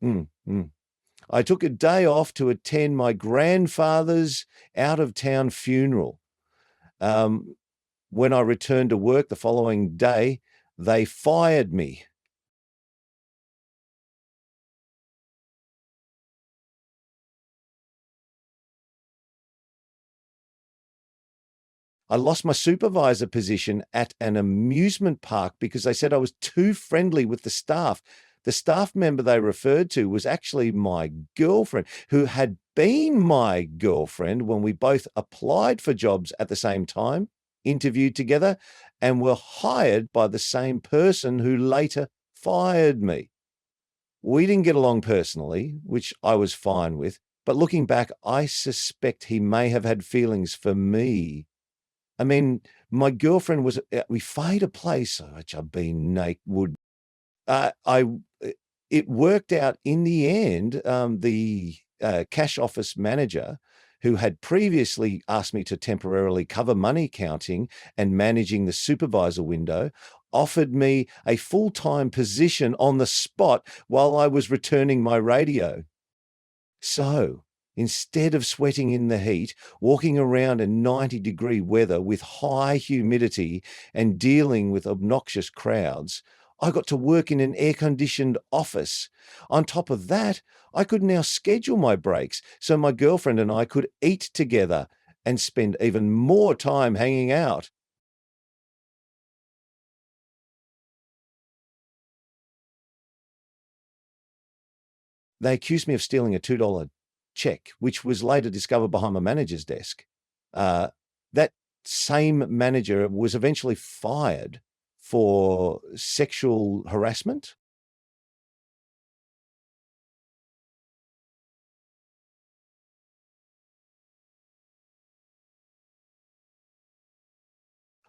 Mm, mm. I took a day off to attend my grandfather's out-of-town funeral. Um, when I returned to work the following day, they fired me. I lost my supervisor position at an amusement park because they said I was too friendly with the staff. The staff member they referred to was actually my girlfriend, who had been my girlfriend when we both applied for jobs at the same time, interviewed together, and were hired by the same person who later fired me. We didn't get along personally, which I was fine with, but looking back, I suspect he may have had feelings for me. I mean, my girlfriend was we found a place, which I've been naked. I it worked out in the end. The cash office manager, who had previously asked me to temporarily cover money counting and managing the supervisor window, offered me a full-time position on the spot while I was returning my radio. So instead of sweating in the heat, walking around in 90-degree weather with high humidity and dealing with obnoxious crowds, I got to work in an air-conditioned office. On top of that, I could now schedule my breaks so my girlfriend and I could eat together and spend even more time hanging out. They accused me of stealing a $2 check, which was later discovered behind my manager's desk. That same manager was eventually fired for sexual harassment.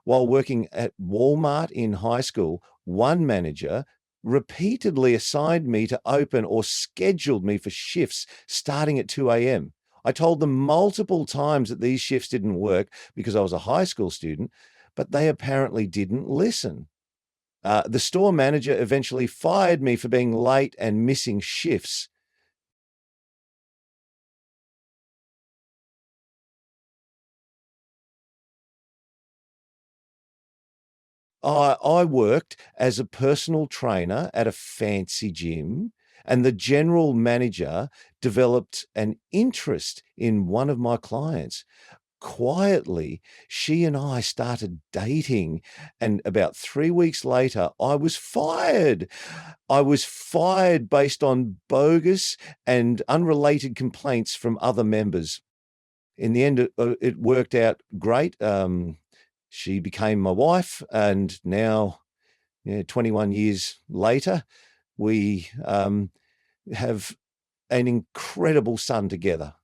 While working at Walmart in high school, one manager repeatedly assigned me to open or scheduled me for shifts starting at 2 a.m. I told them multiple times that these shifts didn't work because I was a high school student, but they apparently didn't listen. The store manager eventually fired me for being late and missing shifts. I worked as a personal trainer at a fancy gym, and the general manager developed an interest in one of my clients. Quietly, she and I started dating, and about 3 weeks later, I was fired. I was fired based on bogus and unrelated complaints from other members. In the end, it worked out great. She became my wife, and now, 21 years later, we have an incredible son together.